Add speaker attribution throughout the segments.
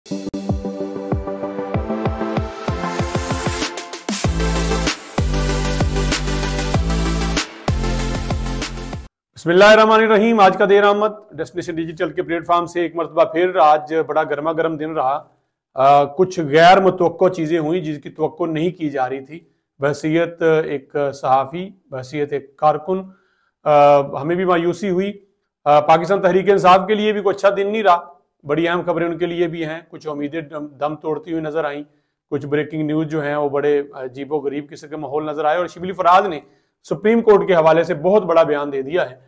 Speaker 1: बिस्मिल्लाहिर्रहमानिर्रहीम। आज का देर आमद डेस्टिनेशन डिजिटल के प्लेटफॉर्म से एक मरतबा फिर आज बड़ा गर्मा गर्म दिन रहा। कुछ गैर मुतवक्को चीज़ें हुई जिसकी तवक्को नहीं की जा रही थी। बहसीयत एक सहाफ़ी, बहसीयत एक कारकुन, हमें भी मायूसी हुई। पाकिस्तान तहरीक इंसाफ के लिए भी कोई अच्छा दिन नहीं रहा। बड़ी अहम खबरें उनके लिए भी हैं। कुछ उम्मीदें दम तोड़ती हुई नजर आई। कुछ ब्रेकिंग न्यूज़ जो हैं वो बड़े अजीबो गरीब किस्म के माहौल नजर आए। और शिबली फराज ने सुप्रीम कोर्ट के हवाले से बहुत बड़ा बयान दे दिया है।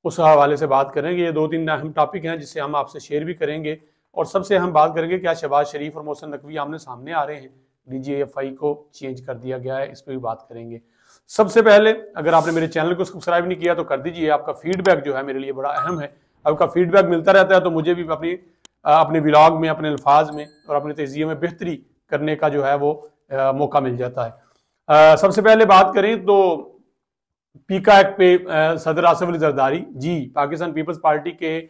Speaker 1: उस हवाले से बात करेंगे। ये 2-3 अहम टॉपिक हैं जिससे हम आपसे शेयर भी करेंगे। और सबसे अहम बात करेंगे क्या शहबाज शरीफ और मोहसिन नकवी आमने सामने आ रहे हैं। DGFI को चेंज कर दिया गया है, इस पर भी बात करेंगे। सबसे पहले अगर आपने मेरे चैनल को सब्सक्राइब नहीं किया तो कर दीजिए। आपका फीडबैक जो है मेरे लिए बड़ा अहम है। आपका फीडबैक मिलता रहता है तो मुझे भी अपने व्लॉग में, अपने अल्फाज में और अपने तज़िये में बेहतरी करने का जो है वो मौका मिल जाता है। सबसे पहले बात करें तो पीका एक्ट पे सदर आसिफ अली जरदारी जी, पाकिस्तान पीपल्स पार्टी के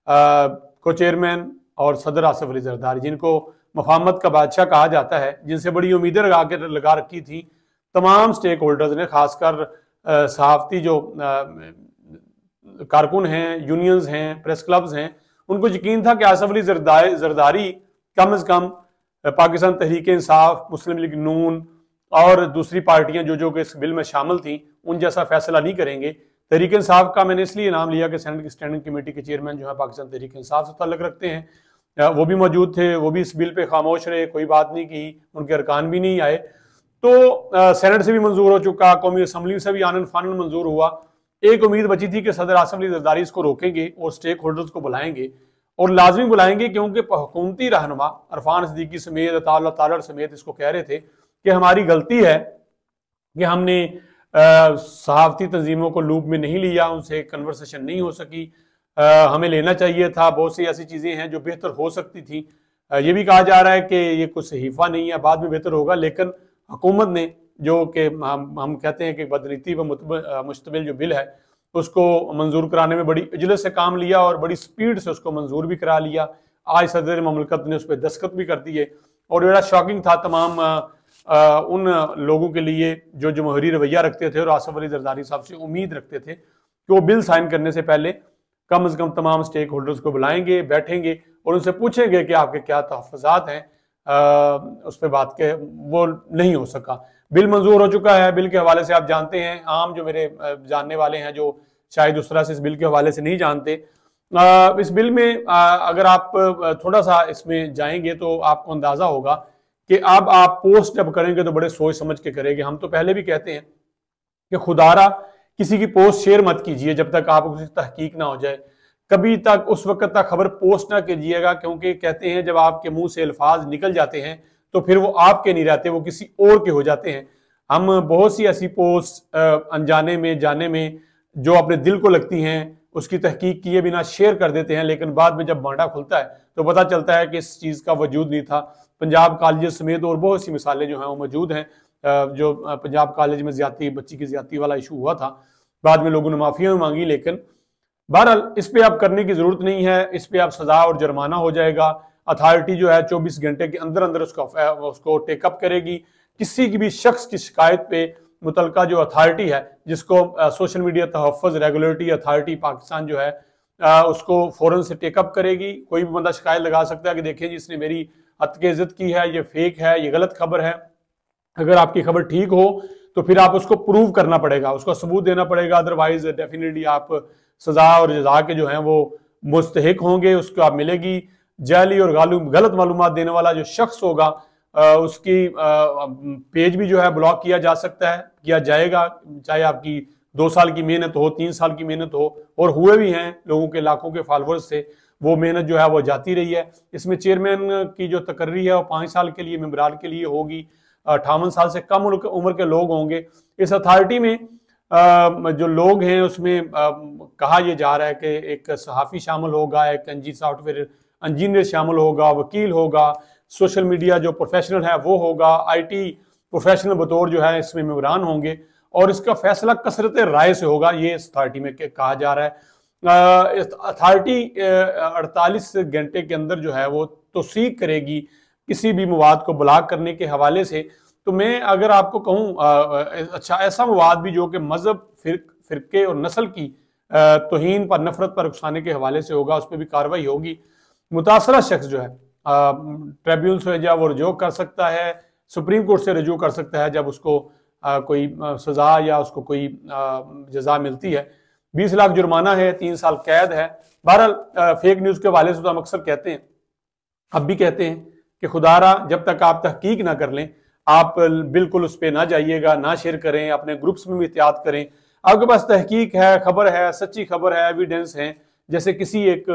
Speaker 1: को चेयरमैन और सदर आसिफ अली जरदारी, जिनको मफाहमत का बादशाह कहा जाता है, जिनसे बड़ी उम्मीदें लगा रखी थी तमाम स्टेक होल्डर्स ने, खासकर सहाफती जो कारकुन हैं, यूनियंस हैं, प्रेस क्लब्स हैं, उनको यकीन था कि आसिफ अली जरदारी कम अज कम पाकिस्तान तहरीक इंसाफ, मुस्लिम लीग नून और दूसरी पार्टियां जो कि इस बिल में शामिल थी उन जैसा फैसला नहीं करेंगे। तहरीक इंसाफ का मैंने इसलिए नाम लिया कि सेनेट की स्टैंडिंग कमेटी के चेयरमैन जो है पाकिस्तान तहरीक इंसाफ से ताल्लुक रखते हैं। वो भी मौजूद थे, वो भी इस बिल पे खामोश रहे, कोई बात नहीं की, उनके अरकान भी नहीं आए। तो सेनेट से भी मंजूर हो चुका, कौमी असम्बली से भी आनन फानन मंजूर हुआ। एक उम्मीद बची थी कि सदर आसिफ अली जरदारी इसको रोकेंगे और स्टेक होल्डर्स को बुलाएंगे, और लाजमी बुलाएंगे, क्योंकि हुकूमती रहनुमा अरफान सिद्दीकी समेत, अताउल्लाह तालड़ समेत इसको कह रहे थे कि हमारी गलती है कि हमने सहाफती तंजीमों को लूप में नहीं लिया, उनसे कन्वर्सेशन नहीं हो सकी, हमें लेना चाहिए था। बहुत सी ऐसी चीज़ें हैं जो बेहतर हो सकती थी। ये भी कहा जा रहा है कि ये कुछ सहीफा नहीं है, बाद में बेहतर होगा, लेकिन हुकूमत ने जो कि हम कहते हैं कि बदनीति पर मुश्तमिल जो बिल है उसको मंजूर कराने में बड़ी इजलत से काम लिया और बड़ी स्पीड से उसको मंजूर भी करा लिया। आज सदर ममलकत ने उस पर दस्तखत भी कर दिए। और बड़ा शॉकिंग था तमाम उन लोगों के लिए जो जमहूरी रवैया रखते थे और आसिफ अली जरदारी साहब से उम्मीद रखते थे कि वो बिल साइन करने से पहले कम से कम तमाम स्टेक होल्डर्स को बुलाएंगे, बैठेंगे और उनसे पूछेंगे कि आपके क्या तहफ़्फ़ुज़ात हैं। उस पर बात के वो नहीं हो सका। बिल मंजूर हो चुका है। बिल के हवाले से आप जानते हैं, आम जो मेरे जानने वाले हैं जो शायद उस तरह से इस बिल के हवाले से नहीं जानते, इस बिल में अगर आप थोड़ा सा इसमें जाएंगे तो आपको अंदाजा होगा कि अब आप पोस्ट जब करेंगे तो बड़े सोच समझ के करेंगे। हम तो पहले भी कहते हैं कि खुदारा किसी की पोस्ट शेयर मत कीजिए जब तक आप उसकी तहकीक ना हो जाए। कभी तक उस वक्त तक खबर पोस्ट ना कीजिएगा, क्योंकि कहते हैं जब आपके मुंह से अल्फाज निकल जाते हैं तो फिर वो आपके नहीं रहते, वो किसी और के हो जाते हैं। हम बहुत सी ऐसी पोस्ट अनजाने में, जाने में, जो अपने दिल को लगती हैं उसकी तहकीक किए बिना शेयर कर देते हैं, लेकिन बाद में जब भांडा खुलता है तो पता चलता है कि इस चीज़ का वजूद नहीं था। पंजाब कॉलेज समेत और बहुत सी मिसालें जो हैं वो मौजूद हैं। जो पंजाब कॉलेज में ज्यादती, बच्ची की ज्यादती वाला इशू हुआ था, बाद में लोगों ने माफिया मांगी, लेकिन बहरहाल इस पे आप करने की जरूरत नहीं है। इस पे आप सजा और जुर्माना हो जाएगा। अथॉरिटी जो है 24 घंटे के अंदर अंदर उसको टेकअप करेगी। किसी की भी शख्स की शिकायत पे मुतलका जो अथॉरिटी है, जिसको सोशल मीडिया तहफ़्फ़ुज़ रेगुलेटरी अथॉरिटी पाकिस्तान जो है उसको फौरन से टेकअप करेगी। कोई भी बंदा शिकायत लगा सकता है कि देखिए जी इसने मेरी हद के इज्जत की है, ये फेक है, ये गलत खबर है। अगर आपकी खबर ठीक हो तो फिर आप उसको प्रूव करना पड़ेगा, उसका सबूत देना पड़ेगा, अदरवाइज डेफिनेटली आप सजा और जजा के जो है वो मुस्तहिक होंगे, उसको आप मिलेगी। जाली और गलत मालूमात देने वाला जो शख्स होगा उसकी पेज भी जो है ब्लॉक किया जा सकता है, किया जाएगा, चाहे आपकी 2 साल की मेहनत हो, 3 साल की मेहनत हो। और हुए भी हैं लोगों के, लाखों के फॉलोअर्स से वो मेहनत जो है वो जाती रही है। इसमें चेयरमैन की जो तकर्री है वो 5 साल के लिए, मेंबरान के लिए होगी। 58 साल से कम उम्र के लोग होंगे। इस अथॉरिटी में जो लोग हैं उसमें कहा यह जा रहा है कि एक सहाफ़ी शामिल होगा, एक सॉफ्टवेयर इंजीनियर शामिल होगा, वकील होगा, सोशल मीडिया जो प्रोफेशनल है वो होगा, IT प्रोफेशनल बतौर जो है इसमें मेंबरान होंगे, और इसका फैसला कसरत राय से होगा, ये इस अथॉरिटी में कहा जा रहा है। अथॉरिटी 48 घंटे के अंदर जो है वो तौसीक करेगी किसी भी मवाद को ब्लॉक करने के हवाले से। तो मैं अगर आपको कहूँ अच्छा ऐसा मवाद भी जो कि मजहब, फिरके और नस्ल की तौहीन पर, नफरत पर उकसाने के हवाले से होगा, उस पर भी कार्रवाई होगी। मुतासरा शख्स जो है ट्रिब्यूनल से जब वो रजू कर सकता है, सुप्रीम कोर्ट से रजू कर सकता है जब उसको कोई सजा या उसको कोई जजा मिलती है। 20 लाख जुर्माना है, 3 साल कैद है। बहरहाल फेक न्यूज़ के हवाले से तो हम अक्सर कहते हैं, अब भी कहते हैं कि खुदारा जब तक आप तहकीक ना कर लें आप बिल्कुल उस पर ना जाइएगा, ना शेयर करें, अपने ग्रुप्स में भी एहतियात करें। आपके पास तहकीक है, खबर है, सच्ची खबर है, एविडेंस है, जैसे किसी एक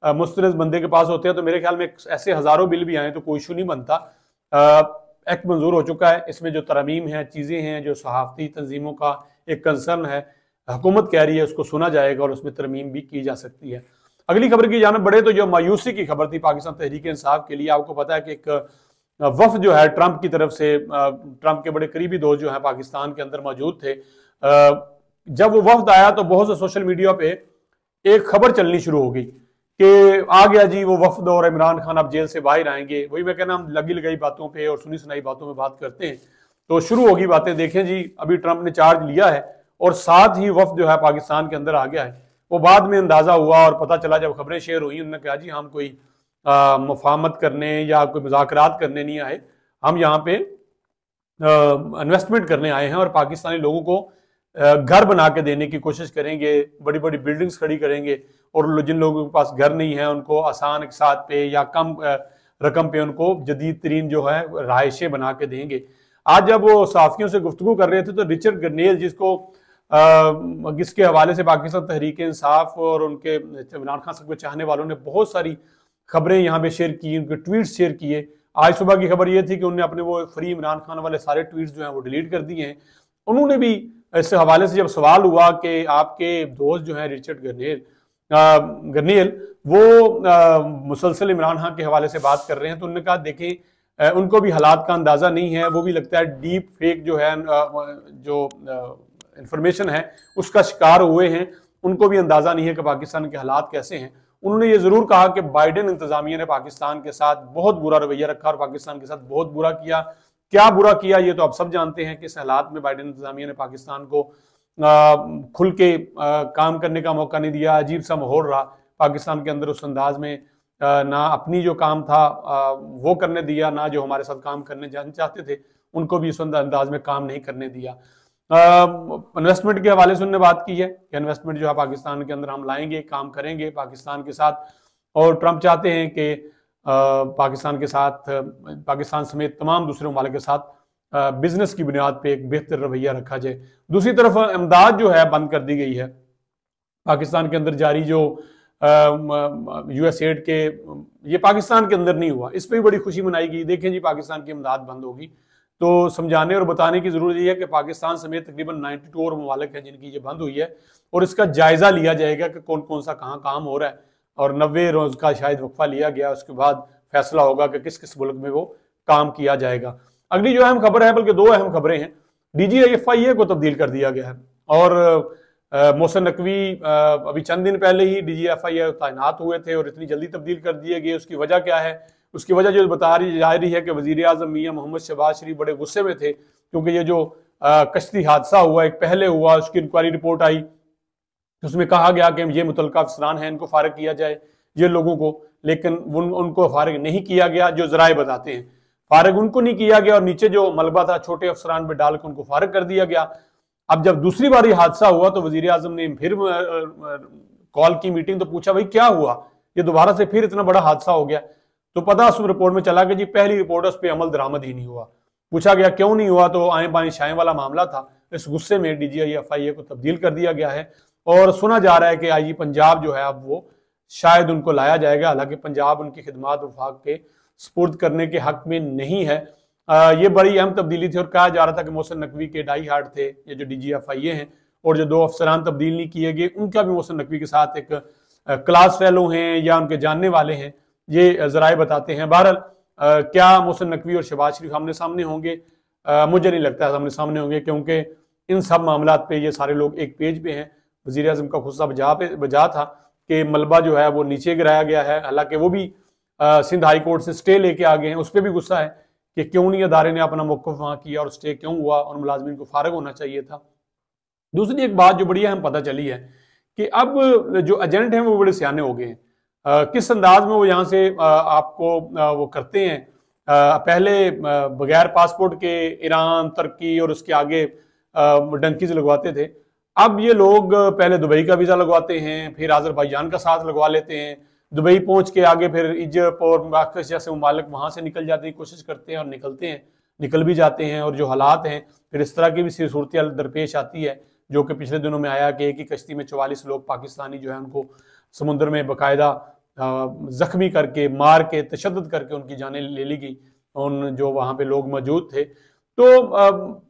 Speaker 1: मुस्तनद बंदे के पास होते हैं, तो मेरे ख्याल में ऐसे हजारों बिल भी आए तो कोई इशू नहीं बनता। एक्ट मंजूर हो चुका है, इसमें जो तरमीम है, चीज़ें हैं, जो सहाफ़ती तंजीमों का एक कंसर्न है, हुकूमत कह रही है उसको सुना जाएगा और उसमें तरमीम भी की जा सकती है। अगली खबर की जानिब बढ़े तो जो मायूसी की खबर थी पाकिस्तान तहरीक इंसाफ के लिए, आपको पता है कि एक वफ्द जो है ट्रंप की तरफ से, ट्रंप के बड़े करीबी दोस्त जो है पाकिस्तान के अंदर मौजूद थे, जब वो वफ्द आया तो बहुत से सोशल मीडिया पे एक खबर चलनी शुरू हो गई कि आ गया जी वो वफ्द और इमरान खान अब जेल से बाहर आएंगे। वही मैं कहना, हम लगी लगाई बातों पे और सुनी सुनाई बातों में बात करते हैं तो शुरू होगी बातें। देखें जी, अभी ट्रंप ने चार्ज लिया है और साथ ही वफ्द जो है पाकिस्तान के अंदर आ गया है। वो बाद में अंदाजा हुआ और पता चला जब खबरें शेयर हुई, उन्होंने कहा जी हम कोई मुफाहमत करने या कोई मुज़ाकरात करने नहीं आए, हम यहाँ पे इन्वेस्टमेंट करने आए हैं और पाकिस्तानी लोगों को घर बना के देने की कोशिश करेंगे, बड़ी बड़ी बिल्डिंग्स खड़ी करेंगे और जिन लोगों के पास घर नहीं है उनको आसान के साथ पे या कम रकम पे उनको जदीद तरीन जो है रहायशें बना के देंगे। आज जब वो सहाफ़ियों से गुफ्तगू कर रहे थे तो रिचर्ड गर्नेल, जिसके हवाले से पाकिस्तान तहरीक इंसाफ और उनके इमरान खान साहब के चाहने वालों ने बहुत सारी खबरें यहाँ पे शेयर की, उनके ट्वीट्स शेयर किए। आज सुबह की खबर ये थी कि उन्होंने अपने वो फ्री इमरान खान वाले सारे ट्वीट्स जो हैं वो डिलीट कर दिए हैं। उन्होंने भी इस हवाले से जब सवाल हुआ कि आपके दोस्त जो हैं रिचर्ड गर्नेल वो मुसलसल इमरान खान के हवाले से बात कर रहे हैं, तो उन्होंने कहा देखें उनको भी हालात का अंदाजा नहीं है, वो भी लगता है डीप फेक जो है जो इंफॉर्मेशन है उसका शिकार हुए हैं, उनको भी अंदाजा नहीं है कि पाकिस्तान के हालात कैसे हैं। उन्होंने ये जरूर कहा कि बाइडेन इंतजामिया ने पाकिस्तान के साथ बहुत बुरा रवैया रखा और पाकिस्तान के साथ बहुत बुरा किया। क्या बुरा किया ये तो आप सब जानते हैं कि इस हालात में बाइडेन इंतजामिया ने पाकिस्तान को खुल के काम करने का मौका नहीं दिया। अजीब सा माहौल रहा पाकिस्तान के अंदर उस अंदाज में, ना अपनी जो काम था वो करने दिया, ना जो हमारे साथ काम करने जाना चाहते थे उनको भी उस अंदाज में काम नहीं करने दिया। इन्वेस्टमेंट के हवाले से उन्होंने बात की है कि इन्वेस्टमेंट जो है पाकिस्तान के अंदर हम लाएंगे, काम करेंगे पाकिस्तान के साथ, और ट्रंप चाहते हैं कि पाकिस्तान के साथ, पाकिस्तान समेत तमाम दूसरे ममालिक के साथ बिजनेस की बुनियाद पे एक बेहतर रवैया रखा जाए। दूसरी तरफ इमदाद जो है बंद कर दी गई है पाकिस्तान के अंदर जारी, जो यूएसएड के, ये पाकिस्तान के अंदर नहीं हुआ, इस पर भी बड़ी खुशी मनाई गई। देखें जी पाकिस्तान की इमदाद बंद होगी तो समझाने और बताने की जरूरत यह है कि पाकिस्तान समेत तकरीबन 92 और ममालिक हैं जिनकी ये बंद हुई है, और इसका जायजा लिया जाएगा कि कौन कौन सा कहाँ काम हो रहा है, और 90 रोज का शायद वक्फा लिया गया, उसके बाद फैसला होगा कि किस किस मुल्क में वो काम किया जाएगा। अगली जो अहम खबर है, बल्कि 2 अहम खबरें हैं, DGFIA को तब्दील कर दिया गया है और मोहसिन नकवी अभी चंद दिन पहले ही DGFIA तैनात हुए थे और इतनी जल्दी तब्दील कर दिए गए। उसकी वजह क्या है? उसकी वजह जो बता रही जा रही है कि वजीर आजम मियां मोहम्मद शहबाज शरीफ बड़े गुस्से में थे क्योंकि ये जो कश्ती हादसा हुआ, एक पहले हुआ, उसकी इंक्वायरी रिपोर्ट आई, उसमें कहा गया कि ये मुतलका अफसरान हैं, इनको फारिग किया जाए ये लोगों को, लेकिन उनको फारिग नहीं किया गया। जो जराए बताते हैं फारिग उनको नहीं किया गया और नीचे जो मलबा था छोटे अफसरान पर डाल के उनको फारिग कर दिया गया। अब जब दूसरी बार ये हादसा हुआ तो वजीर आजम ने फिर कॉल की मीटिंग, तो पूछा भाई क्या हुआ, ये दोबारा से फिर इतना बड़ा हादसा हो गया? तो पता उस रिपोर्ट में चला कि जी पहली रिपोर्ट उस पर अमल दरामद ही नहीं हुआ। पूछा गया क्यों नहीं हुआ, तो आए बाएं शाएं वाला मामला था। इस गुस्से में DGFIA को तब्दील कर दिया गया है और सुना जा रहा है कि IG पंजाब जो है अब वो शायद उनको लाया जाएगा, हालांकि पंजाब उनकी खिदमात वफाक के स्पुर्द करने के हक में नहीं है। ये बड़ी अहम तब्दीली थी और कहा जा रहा था कि मोहसिन नकवी के डाई हार्ड थे ये जो DGFIA हैं, और जो 2 अफसरान तब्दील नहीं किए गए उनका भी मोहसिन नकवी के साथ एक क्लास फेलो हैं या उनके जानने वाले हैं, ये जराए बताते हैं। बहरहाल क्या मोहसिन नकवी और शहबाज शरीफ आमने सामने होंगे? मुझे नहीं लगता है आमने सामने होंगे, क्योंकि इन सब मामलात पे ये सारे लोग एक पेज पे हैं। वज़ीर आज़म का खुस्सा बजा था कि मलबा जो है वो नीचे गिराया गया है, हालांकि वो भी सिंध हाई कोर्ट से स्टे लेके आ गए हैं, उस पर भी गुस्सा है कि क्यों नहीं अदारे ने अपना मौक़िफ़ वहाँ किया और स्टे क्यों हुआ और मुलाजमीन को फारग होना चाहिए था। दूसरी एक बात जो बड़ी अहम पता चली है कि अब जो एजेंट हैं वो बड़े सियाने हो गए हैं। किस अंदाज में वो यहाँ से आपको वो करते हैं। पहले बगैर पासपोर्ट के ईरान, तुर्की और उसके आगे डंकीज लगवाते थे। अब ये लोग पहले दुबई का वीज़ा लगवाते हैं, फिर अज़रबैजान का साथ लगवा लेते हैं, दुबई पहुंच के आगे फिर इजिप्ट और मराकश जैसे ममालिक वहाँ से निकल जाने की कोशिश करते हैं और निकलते हैं, निकल भी जाते हैं। और जो हालात हैं फिर इस तरह की भी सूरत दरपेश आती है, जो कि पिछले दिनों में आया कि एक ही कश्ती में 44 लोग पाकिस्तानी जो है उनको समुद्र में बाकायदा जख्मी करके, मार के, तशद्दुद करके उनकी जानें ले ली गई, उन जो वहाँ पे लोग मौजूद थे। तो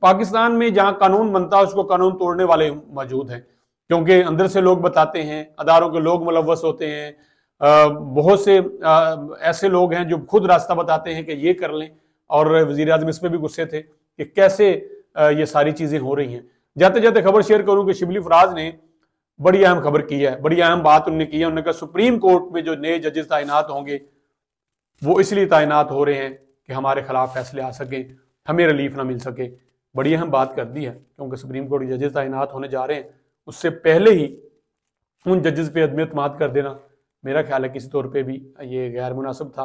Speaker 1: पाकिस्तान में जहाँ कानून बनता है उसको कानून तोड़ने वाले मौजूद हैं, क्योंकि अंदर से लोग बताते हैं, अदारों के लोग मुलव्वस होते हैं। बहुत से ऐसे लोग हैं जो खुद रास्ता बताते हैं कि ये कर लें, और वज़ीर आज़म इस पर भी गुस्से थे कि कैसे ये सारी चीज़ें हो रही हैं। जाते जाते खबर शेयर करूं कि शिबली फराज ने बड़ी अहम खबर की है, बड़ी अहम बात उन्होंने की है। उन्होंने कहा सुप्रीम कोर्ट में जो नए जजेस तैनात होंगे वो इसलिए तैनात हो रहे हैं कि हमारे खिलाफ फैसले आ सकें, हमें रिलीफ ना मिल सके। बड़ी अहम बात कर दी है, क्योंकि सुप्रीम कोर्ट के जजेस तैनात होने जा रहे हैं, उससे पहले ही उन जजेस पे अदम एतमाद कर देना मेरा ख्याल है किसी तौर पे भी ये गैर मुनासिब था।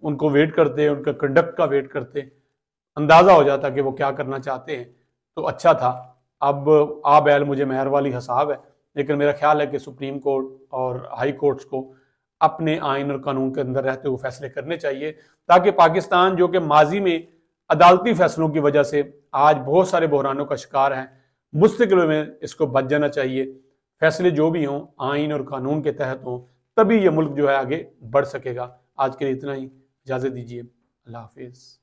Speaker 1: उनको वेट करते, उनका कंडक्ट का वेट करते, अंदाज़ा हो जाता कि वो क्या करना चाहते हैं, तो अच्छा था। अब बैल मुझे मेहर वाली हिसाब है, लेकिन मेरा ख्याल है कि सुप्रीम कोर्ट और हाई कोर्ट्स को अपने आइन और कानून के अंदर रहते हुए फैसले करने चाहिए, ताकि पाकिस्तान जो कि माजी में अदालती फैसलों की वजह से आज बहुत सारे बहरानों का शिकार है, मुस्तकिल में इसको बच जाना चाहिए। फैसले जो भी हों आइन और कानून के तहत हों, तभी ये मुल्क जो है आगे बढ़ सकेगा। आज के लिए इतना ही, इजाज़त दीजिए, अल्लाह हाफिज़।